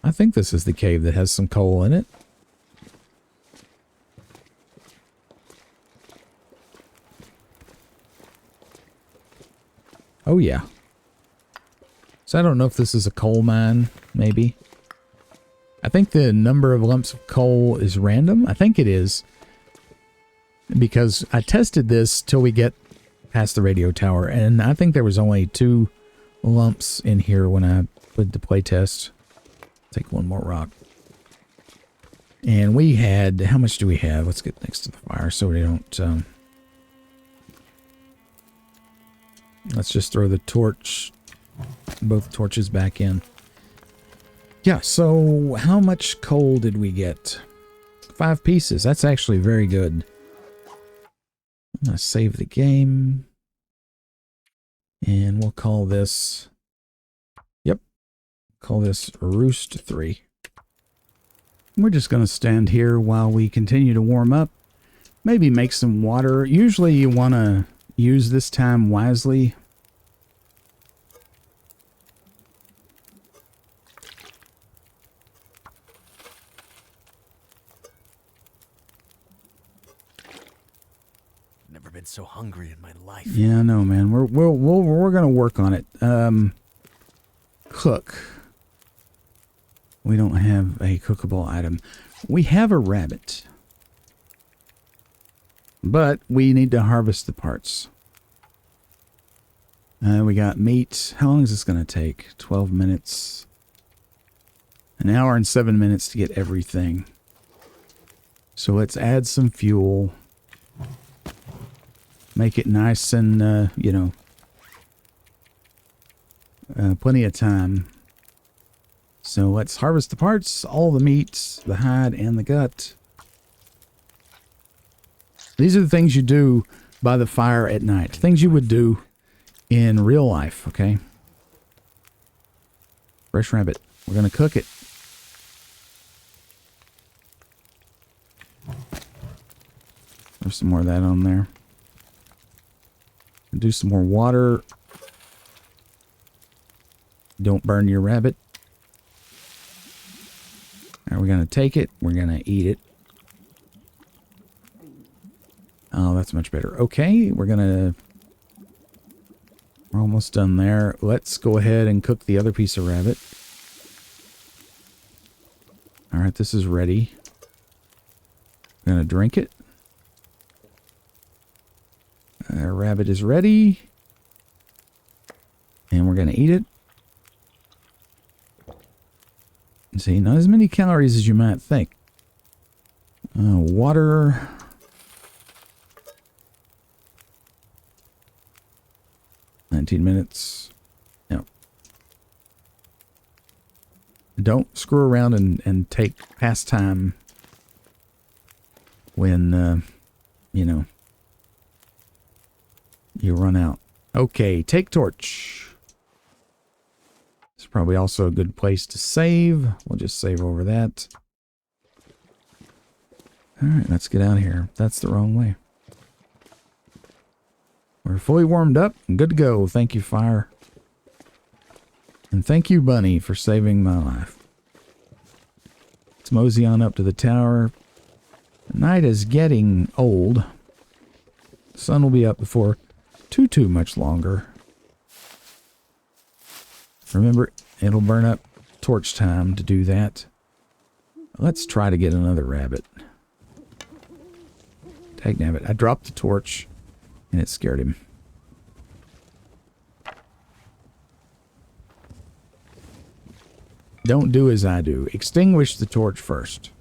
I think this is the cave that has some coal in it. Oh, yeah. So I don't know if this is a coal mine, maybe. I think the number of lumps of coal is random. I think it is. Because I tested this till we get past the radio tower, and I think there was only 2 lumps in here when I put the play test. Take one more rock. And we had... How much do we have? Let's get next to the fire so we don't... Let's just throw the torch, both torches back in. Yeah, so how much coal did we get? 5 pieces. That's actually very good. I'm going to save the game. And we'll call this... Yep. Call this Roost 3. We're just going to stand here while we continue to warm up. Maybe make some water. Usually you want to use this time wisely. Never been so hungry in my life. Yeah, I know, man. We're gonna work on it. Cook. We don't have a cookable item. We have a rabbit, but we need to harvest the parts. We got meat. How long is this gonna take? 12 minutes. An hour and 7 minutes to get everything. So let's add some fuel. Make it nice and, you know, plenty of time. So let's harvest the parts, all the meat, the hide, and the gut. These are the things you do by the fire at night. Things you would do in real life, okay? Fresh rabbit. We're going to cook it. There's some more of that on there. Do some more water. Don't burn your rabbit. All right, we're going to take it. We're going to eat it. Oh, that's much better. Okay, we're almost done there. Let's go ahead and cook the other piece of rabbit. All right, this is ready. I'm going to drink it. Our rabbit is ready. And we're going to eat it. See, not as many calories as you might think. Water. $19 minutes. No. Don't screw around and take pastime when, you know, you run out. Okay, take torch. It's probably also a good place to save. We'll just save over that. All right, let's get out of here. That's the wrong way. We're fully warmed up and good to go. Thank you, fire. And thank you, Bunny, for saving my life. Let's mosey on up to the tower. The night is getting old. The sun will be up before too much longer. Remember, it'll burn up torch time to do that. Let's try to get another rabbit. Dagnabbit. I dropped the torch and it scared him. Don't do as I do. Extinguish the torch first.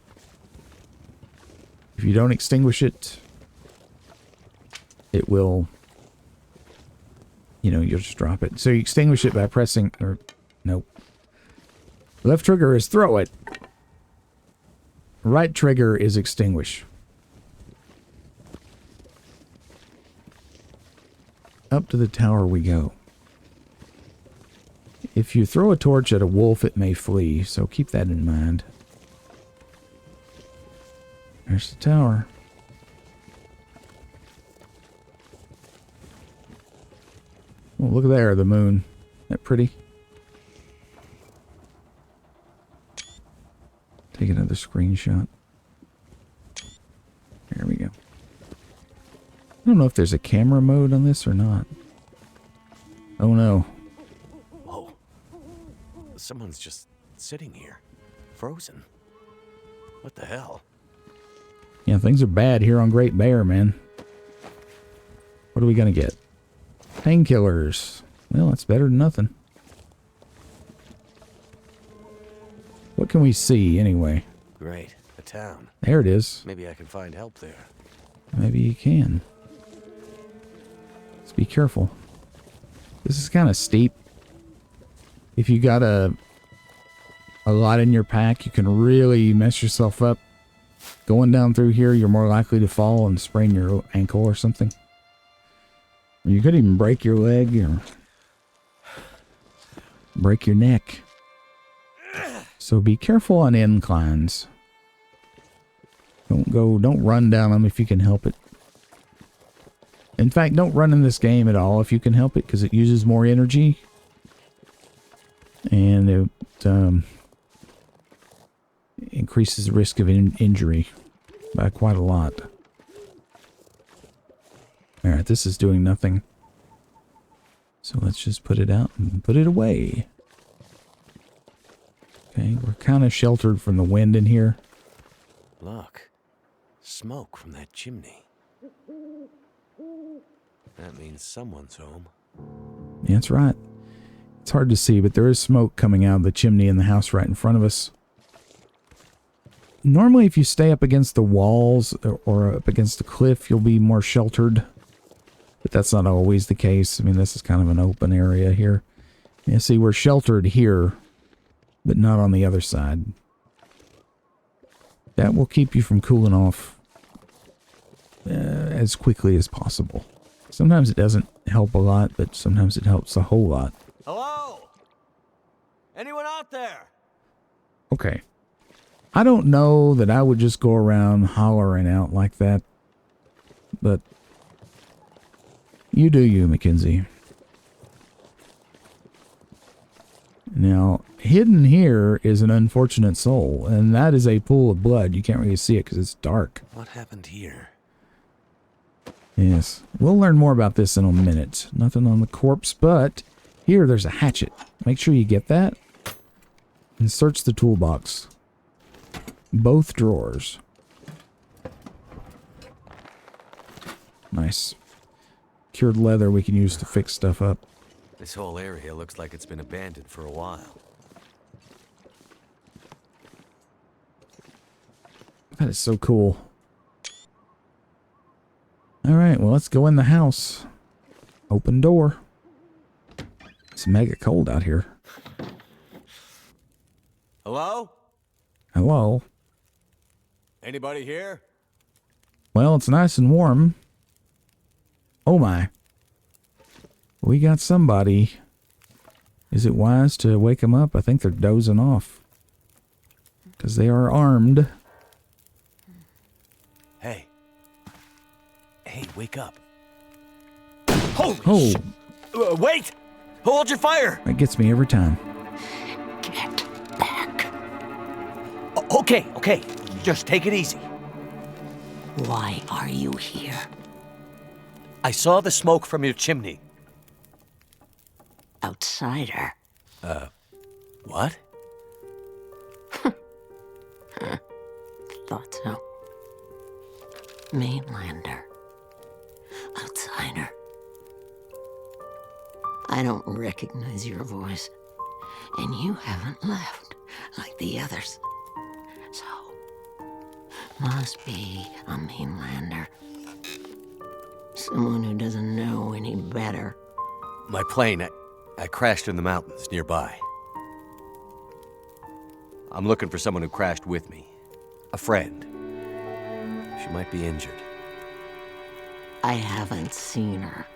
If you don't extinguish it, it will, you know, you'll just drop it. So you extinguish it by pressing, or, nope. Left trigger is throw it. Right trigger is extinguish. Up to the tower we go. If you throw a torch at a wolf, it may flee, so keep that in mind. There's the tower. Oh, look there, the moon. Isn't that pretty? Take another screenshot. There we go. I don't know if there's a camera mode on this or not. Oh no. Whoa. Someone's just sitting here. Frozen. What the hell? Yeah, things are bad here on Great Bear, man. What are we gonna get? Painkillers. Well, that's better than nothing. What can we see, anyway? Great. A town. There it is. Maybe I can find help there. Maybe you can. Let's be careful. This is kind of steep. If you got a lot in your pack, you can really mess yourself up. Going down through here, you're more likely to fall and sprain your ankle or something. You could even break your leg or break your neck. So be careful on inclines. Don't run down them if you can help it. In fact, don't run in this game at all if you can help it, because it uses more energy. And it increases the risk of injury by quite a lot. Alright, this is doing nothing. So let's just put it out and put it away. Okay, we're kind of sheltered from the wind in here. Look. Smoke from that chimney. That means someone's home. Yeah, that's right. It's hard to see, but there is smoke coming out of the chimney in the house right in front of us. Normally, if you stay up against the walls or up against the cliff, you'll be more sheltered. But that's not always the case. I mean, this is kind of an open area here. You see, we're sheltered here, but not on the other side. That will keep you from cooling off as quickly as possible. Sometimes it doesn't help a lot, but sometimes it helps a whole lot. Hello? Anyone out there? Okay. I don't know that I would just go around hollering out like that, but you do you, Mackenzie. Now, hidden here is an unfortunate soul, and that is a pool of blood. You can't really see it because it's dark. What happened here? Yes, we'll learn more about this in a minute. Nothing on the corpse, but here there's a hatchet. Make sure you get that and search the toolbox. Both drawers. Nice. Cured leather we can use to fix stuff up. This whole area looks like it's been abandoned for a while. That is so cool. Alright, well, let's go in the house. Open door. It's mega cold out here. Hello? Hello? Anybody here? Well, it's nice and warm. Oh my. We got somebody. Is it wise to wake them up? I think they're dozing off. Because they are armed. Hey. Hey, wake up. Oh, Wait! Hold your fire! that gets me every time. Get back. Okay. Just take it easy. Why are you here? I saw the smoke from your chimney. Outsider. What? Thought so. Mainlander. Outsider. I don't recognize your voice. And you haven't left like the others. So, must be a mainlander. Someone who doesn't know any better. My plane, I crashed in the mountains nearby. I'm looking for someone who crashed with me. A friend. She might be injured. I haven't seen her.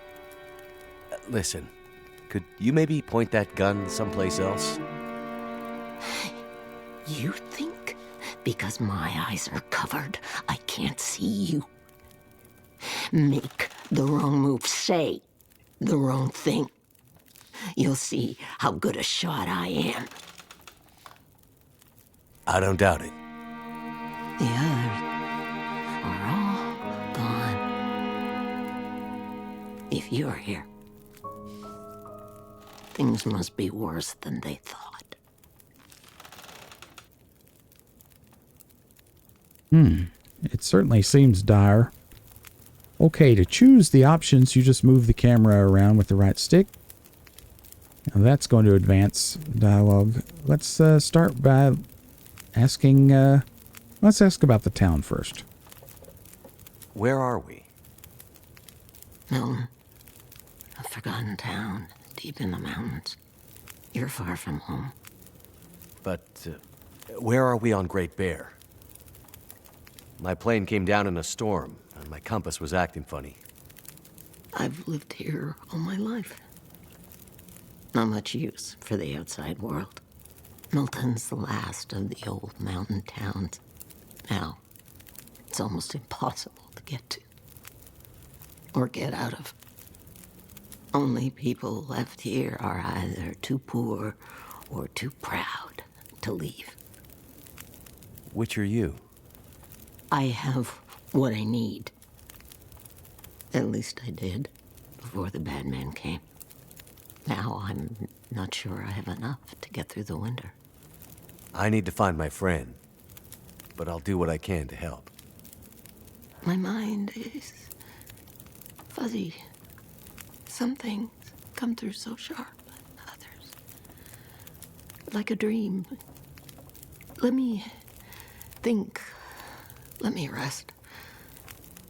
Listen, could you maybe point that gun someplace else? You think because my eyes are covered, I can't see you? Make the wrong move, say the wrong thing. You'll see how good a shot I am. I don't doubt it. The others are all gone. If you're here, things must be worse than they thought. It certainly seems dire. Okay, to choose the options, you just move the camera around with the right stick. Now that's going to advance dialogue. Let's start by asking, let's ask about the town first. Where are we? Milton, a forgotten town deep in the mountains. You're far from home. But where are we on Great Bear? My plane came down in a storm, and my compass was acting funny. I've lived here all my life. Not much use for the outside world. Milton's the last of the old mountain towns. Now, it's almost impossible to get to. or get out of. Only people left here are either too poor or too proud to leave. Which are you? I have what I need. At least I did, before the bad man came. Now I'm not sure I have enough to get through the winter. I need to find my friend, but I'll do what I can to help. My mind is fuzzy. Some things come through so sharp, others like a dream. Let me think. Let me rest.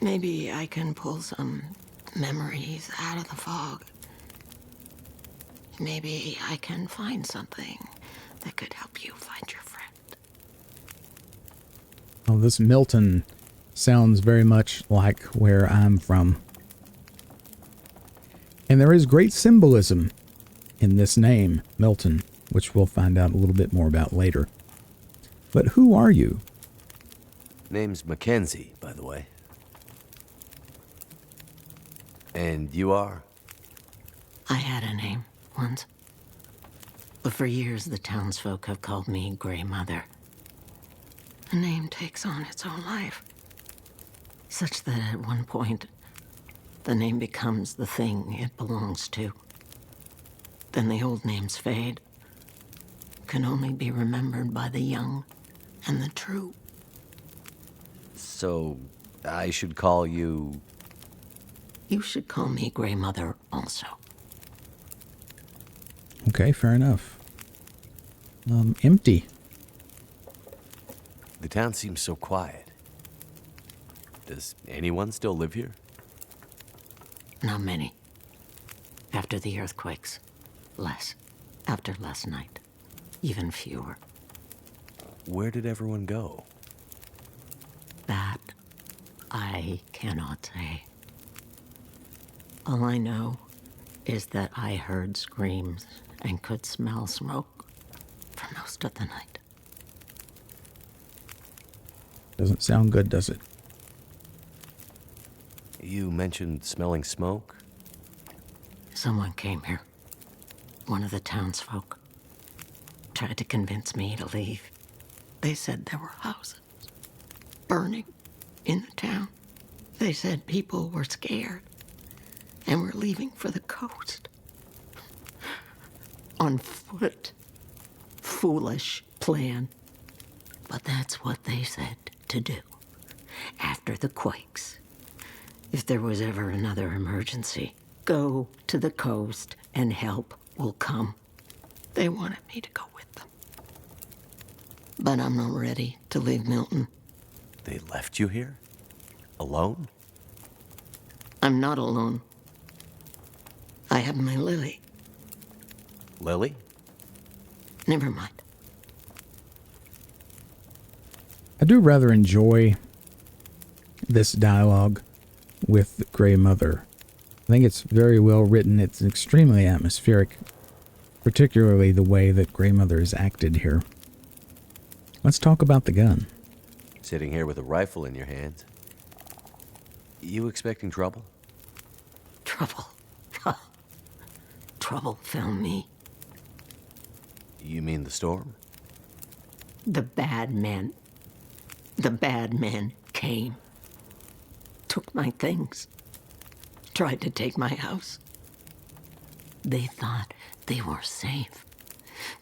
Maybe I can pull some memories out of the fog. Maybe I can find something that could help you find your friend. Oh, this Milton sounds very much like where I'm from. And there is great symbolism in this name, Milton, which we'll find out a little bit more about later. But who are you? Name's Mackenzie, by the way. And you are? I had a name once. But for years, the townsfolk have called me Grey Mother. A name takes on its own life. Such that at one point, the name becomes the thing it belongs to. Then the old names fade. Can only be remembered by the young and the true. So, I should call you... You should call me Grey Mother also. Okay, fair enough. Empty. The town seems so quiet. Does anyone still live here? Not many. After the earthquakes, less. After last night, even fewer. Where did everyone go? That I cannot say. All I know is that I heard screams and could smell smoke for most of the night. Doesn't sound good, does it? You mentioned smelling smoke? Someone came here. One of the townsfolk. Tried to convince me to leave. They said there were houses burning in the town. They said people were scared and were leaving for the coast. On foot. Foolish plan. But that's what they said to do. After the quakes. If there was ever another emergency, go to the coast and help will come. They wanted me to go with them. But I'm not ready to leave Milton. They left you here? Alone? I'm not alone. I have my Lily. Lily? Never mind. I do rather enjoy this dialogue with Grey Mother. I think it's very well written. It's extremely atmospheric, particularly the way that Grey Mother is acted here. Let's talk about the gun. Sitting here with a rifle in your hands. You expecting trouble? Trouble. Trouble found me. You mean the storm? The bad men. The bad men came. Took my things. Tried to take my house. They thought they were safe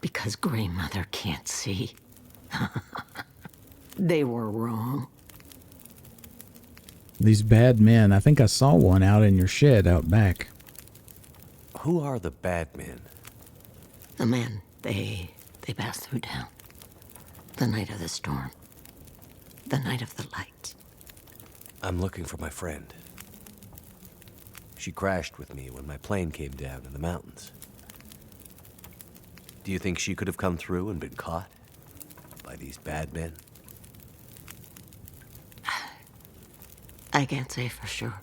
because Grey Mother can't see. They were wrong. These bad men, I think I saw one out in your shed out back. Who are the bad men? The men, they passed through town. The night of the storm. The night of the lights. I'm looking for my friend. She crashed with me when my plane came down in the mountains. Do you think she could have come through and been caught by these bad men? I can't say for sure.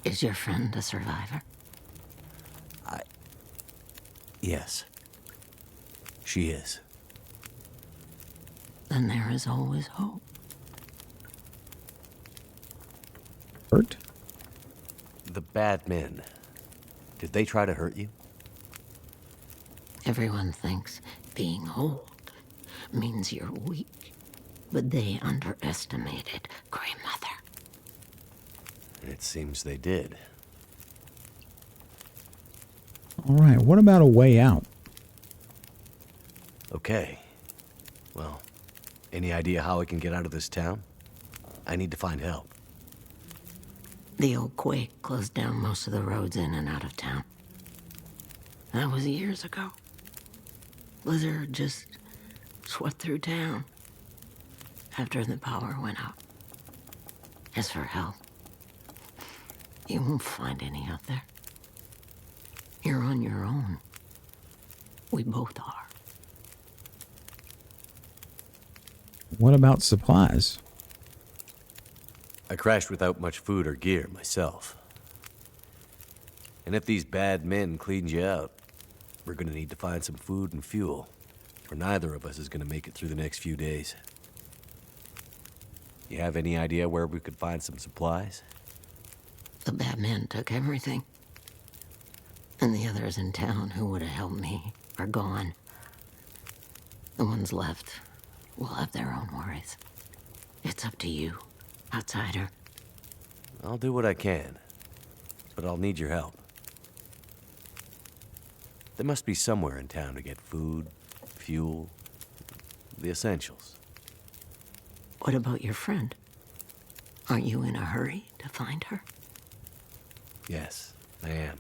Is your friend a survivor? Yes. She is. Then there is always hope. Hurt? The bad men. Did they try to hurt you? Everyone thinks being old means you're weak, but they underestimated Grandmother. It seems they did. All right, what about a way out? Okay. Well, any idea how I can get out of this town? I need to find help. The old quake closed down most of the roads in and out of town. That was years ago. Blizzard just swept through town after the power went out. As for help, you won't find any out there. You're on your own. We both are. What about supplies? I crashed without much food or gear myself. And if these bad men cleaned you out, we're gonna need to find some food and fuel, or neither of us is gonna make it through the next few days. You have any idea where we could find some supplies? The bad men took everything. And the others in town who would have helped me are gone. The ones left will have their own worries. It's up to you, outsider. I'll do what I can, but I'll need your help. There must be somewhere in town to get food, fuel, the essentials. What about your friend? Aren't you in a hurry to find her? Yes, I am.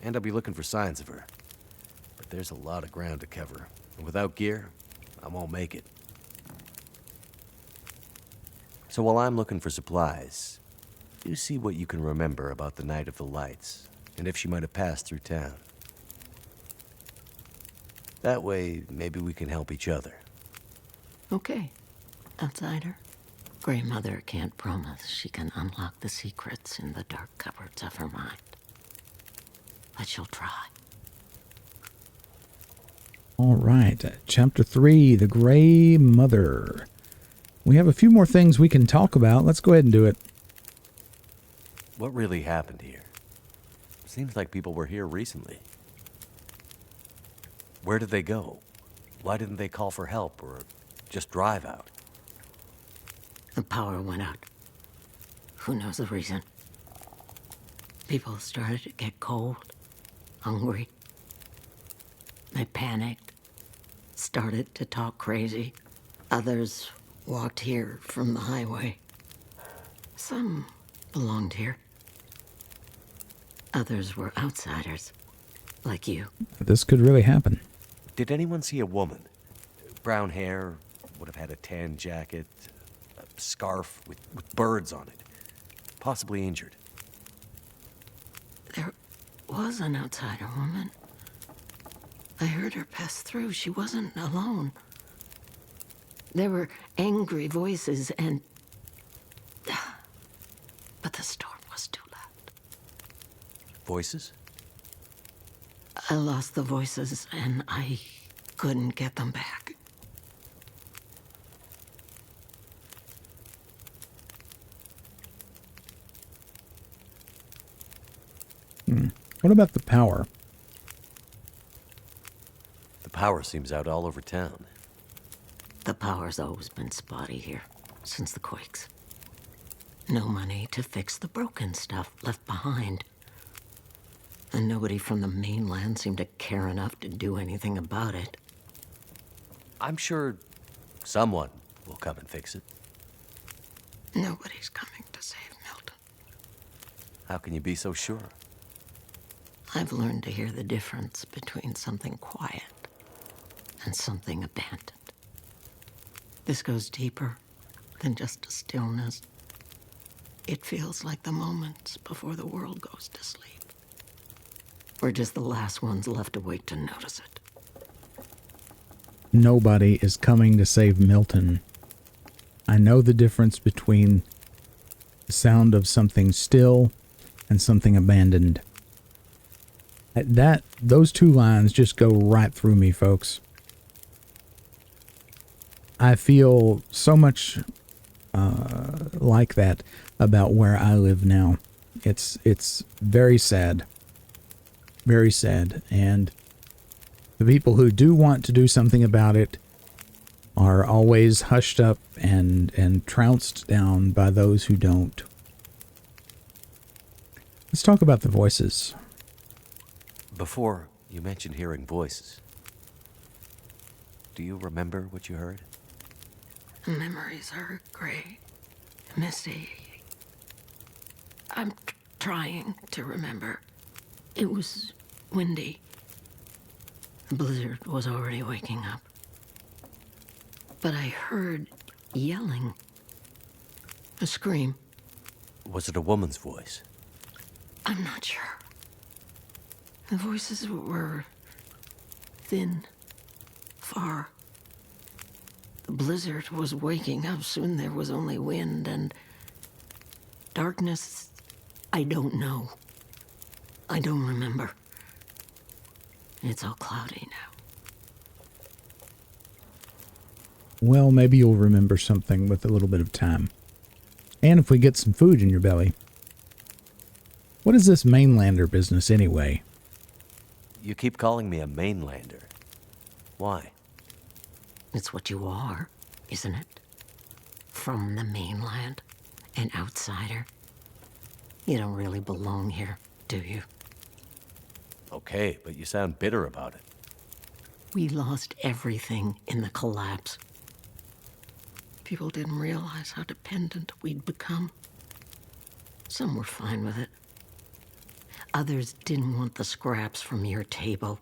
And I'll be looking for signs of her. But there's a lot of ground to cover, and without gear, I won't make it. So while I'm looking for supplies, do see what you can remember about the Night of the Lights, and if she might have passed through town. That way, maybe we can help each other. Okay, outsider. Grandmother can't promise she can unlock the secrets in the dark cupboards of her mind. But she'll try. All right, Chapter 3, The Gray Mother. We have a few more things we can talk about. Let's go ahead and do it. What really happened here? Seems like people were here recently. Where did they go? Why didn't they call for help or just drive out? The power went out. Who knows the reason? People started to get cold, hungry. They panicked, started to talk crazy. Others walked here from the highway. Some belonged here. Others were outsiders, like you. This could really happen. Did anyone see a woman? Brown hair, would have had a tan jacket, a scarf with birds on it. Possibly injured. There was an outsider woman. I heard her pass through. She wasn't alone. There were angry voices and... But the storm was too loud. Voices? I lost the voices and I couldn't get them back. What about the power? The power seems out all over town. The power's always been spotty here, since the quakes. No money to fix the broken stuff left behind. And nobody from the mainland seemed to care enough to do anything about it. I'm sure someone will come and fix it. Nobody's coming to save Milton. How can you be so sure? I've learned to hear the difference between something quiet and something abandoned. This goes deeper than just a stillness. It feels like the moments before the world goes to sleep. We're just the last ones left awake to notice it. Nobody is coming to save Milton. I know the difference between the sound of something still and something abandoned. Those two lines just go right through me, folks. I feel so much like that about where I live now. It's very sad. Very sad. And the people who do want to do something about it are always hushed up and trounced down by those who don't. Let's talk about the voices. Before, you mentioned hearing voices. Do you remember what you heard? Memories are gray, misty. I'm trying to remember. It was windy. The blizzard was already waking up. But I heard yelling. A scream. Was it a woman's voice? I'm not sure. The voices were thin, far. The blizzard was waking up. Soon there was only wind and darkness. I don't know. I don't remember. It's all cloudy now. Well, maybe you'll remember something with a little bit of time. And if we get some food in your belly. What is this mainlander business anyway? You keep calling me a mainlander. Why? It's what you are, isn't it? From the mainland, an outsider. You don't really belong here, do you? Okay, but you sound bitter about it. We lost everything in the collapse. People didn't realize how dependent we'd become. Some were fine with it. Others didn't want the scraps from your table.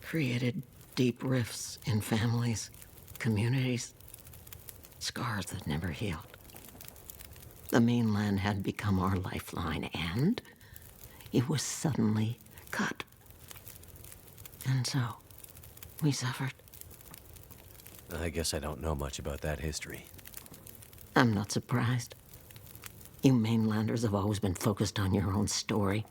Created deep rifts in families, communities, scars that never healed. The mainland had become our lifeline, and it was suddenly cut. And so, we suffered. I guess I don't know much about that history. I'm not surprised. You mainlanders have always been focused on your own story.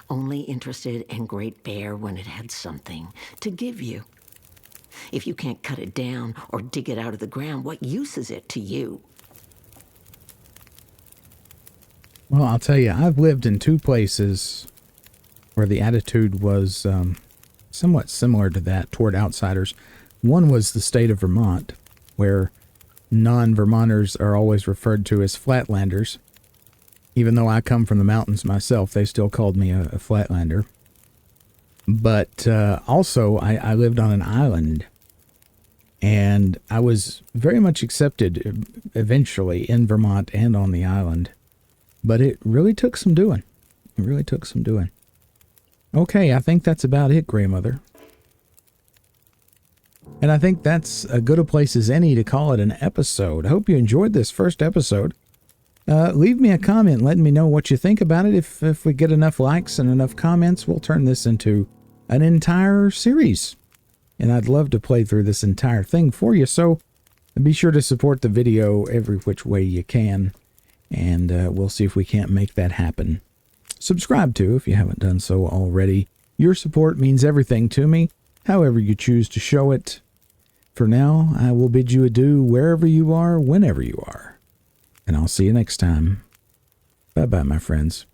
Only interested in Great Bear when it had something to give you. If you can't cut it down or dig it out of the ground, what use is it to you? Well, I'll tell you, I've lived in two places where the attitude was somewhat similar to that toward outsiders. One was the state of Vermont, where non-Vermonters are always referred to as flatlanders. Even though I come from the mountains myself, they still called me a flatlander. But also, I lived on an island, and I was very much accepted eventually in Vermont and on the island. But it really took some doing. It really took some doing. Okay, I think that's about it, Grandmother. And I think that's as good a place as any to call it an episode. I hope you enjoyed this first episode. Leave me a comment letting me know what you think about it. If we get enough likes and enough comments, we'll turn this into an entire series. And I'd love to play through this entire thing for you. So be sure to support the video every which way you can. And we'll see if we can't make that happen. Subscribe too if you haven't done so already. Your support means everything to me, however you choose to show it. For now, I will bid you adieu wherever you are, whenever you are. And I'll see you next time. Bye-bye, my friends.